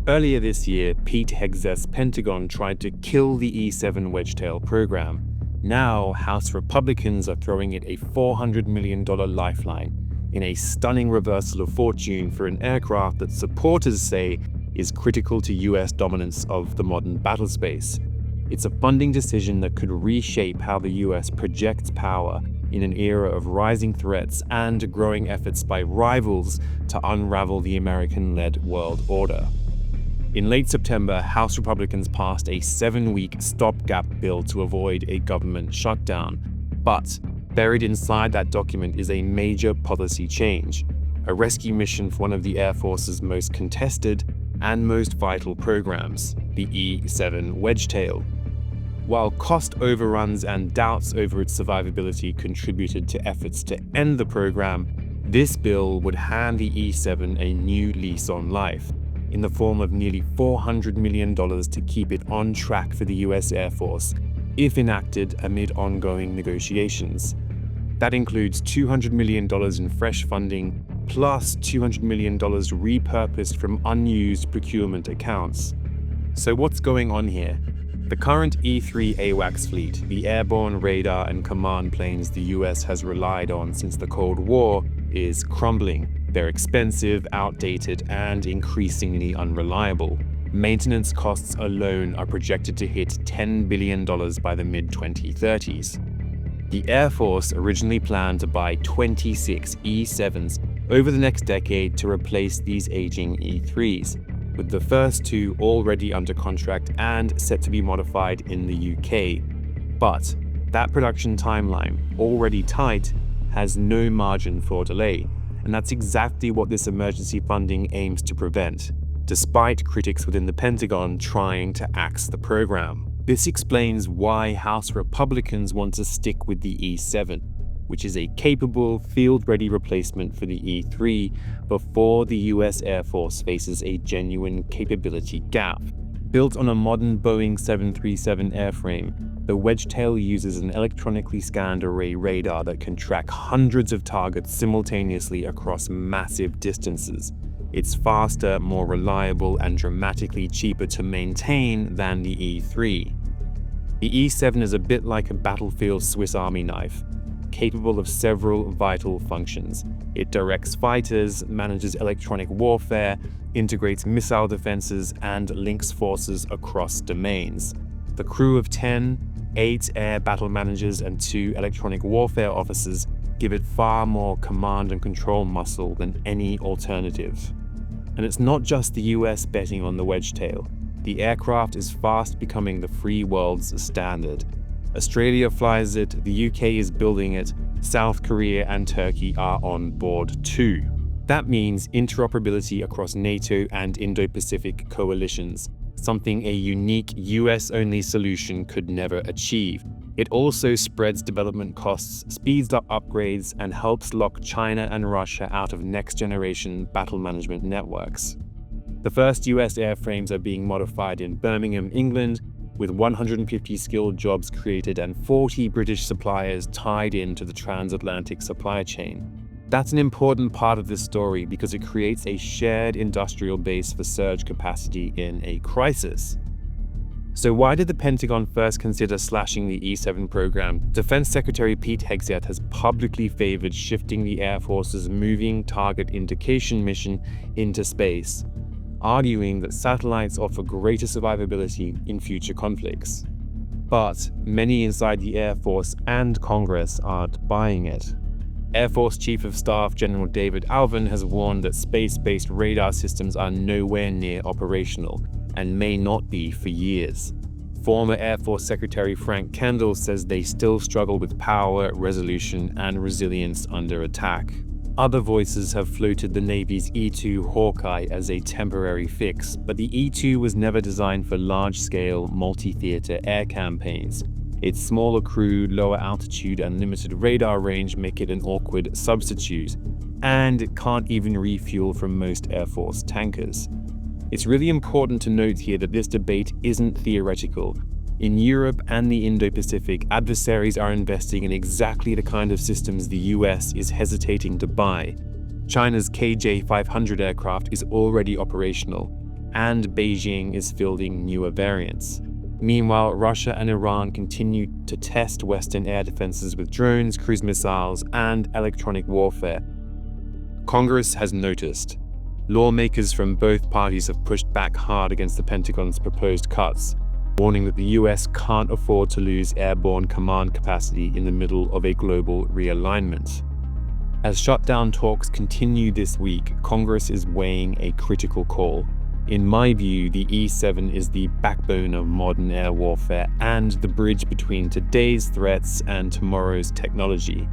Earlier this year, Pete Hegseth's Pentagon tried to kill the E-7 Wedgetail program. Now, House Republicans are throwing it a $400 million lifeline in a stunning reversal of fortune for an aircraft that supporters say is critical to US dominance of the modern battlespace. It's a funding decision that could reshape how the US projects power in an era of rising threats and growing efforts by rivals to unravel the American-led world order. In late September, House Republicans passed a 7-week stopgap bill to avoid a government shutdown. But buried inside that document is a major policy change, a rescue mission for one of the Air Force's most contested and most vital programs, the E-7 Wedgetail. While cost overruns and doubts over its survivability contributed to efforts to end the program, this bill would hand the E-7 a new lease on life, in the form of nearly $400 million to keep it on track for the US Air Force, if enacted amid ongoing negotiations. That includes $200 million in fresh funding, plus $200 million repurposed from unused procurement accounts. So what's going on here? The current E-3 AWACS fleet, the airborne radar and command planes the US has relied on since the Cold War, is crumbling. They're expensive, outdated, and increasingly unreliable. Maintenance costs alone are projected to hit $10 billion by the mid-2030s. The Air Force originally planned to buy 26 E-7s over the next decade to replace these aging E-3s, with the first 2 already under contract and set to be modified in the UK. But that production timeline, already tight, has no margin for delay. And that's exactly what this emergency funding aims to prevent, despite critics within the Pentagon trying to axe the program. This explains why House Republicans want to stick with the E-7, which is a capable, field-ready replacement for the E-3 before the US Air Force faces a genuine capability gap. Built on a modern Boeing 737 airframe, the Wedgetail uses an electronically scanned array radar that can track hundreds of targets simultaneously across massive distances. It's faster, more reliable, and dramatically cheaper to maintain than the E-3. The E-7 is a bit like a battlefield Swiss Army knife, capable of several vital functions. It directs fighters, manages electronic warfare, integrates missile defenses, and links forces across domains. The crew of 10, 8 air battle managers and 2 electronic warfare officers give it far more command and control muscle than any alternative. And it's not just the US betting on the Wedgetail. The aircraft is fast becoming the free world's standard. Australia flies it, the UK is building it, South Korea and Turkey are on board too. That means interoperability across NATO and Indo-Pacific coalitions, something a unique US-only solution could never achieve. It also spreads development costs, speeds up upgrades, and helps lock China and Russia out of next-generation battle management networks. The first US airframes are being modified in Birmingham, England, with 150 skilled jobs created and 40 British suppliers tied into the transatlantic supply chain. That's an important part of this story because it creates a shared industrial base for surge capacity in a crisis. So why did the Pentagon first consider slashing the E-7 program? Defense Secretary Pete Hegseth has publicly favored shifting the Air Force's Moving Target Indication mission into space, arguing that satellites offer greater survivability in future conflicts. But many inside the Air Force and Congress aren't buying it. Air Force Chief of Staff General David Alvin has warned that space-based radar systems are nowhere near operational and may not be for years. Former Air Force Secretary Frank Kendall says they still struggle with power, resolution, and resilience under attack. Other voices have floated the Navy's E-2 Hawkeye as a temporary fix, but the E-2 was never designed for large-scale, multi-theater air campaigns. Its smaller crew, lower altitude, and limited radar range make it an awkward substitute, and it can't even refuel from most Air Force tankers. It's really important to note here that this debate isn't theoretical. In Europe and the Indo-Pacific, adversaries are investing in exactly the kind of systems the US is hesitating to buy. China's KJ-500 aircraft is already operational. and Beijing is fielding newer variants. Meanwhile, Russia and Iran continue to test Western air defenses with drones, cruise missiles, and electronic warfare. Congress has noticed. Lawmakers from both parties have pushed back hard against the Pentagon's proposed cuts, warning that the US can't afford to lose airborne command capacity in the middle of a global realignment. As shutdown talks continue this week, Congress is weighing a critical call. In my view, the E-7 is the backbone of modern air warfare and the bridge between today's threats and tomorrow's technology.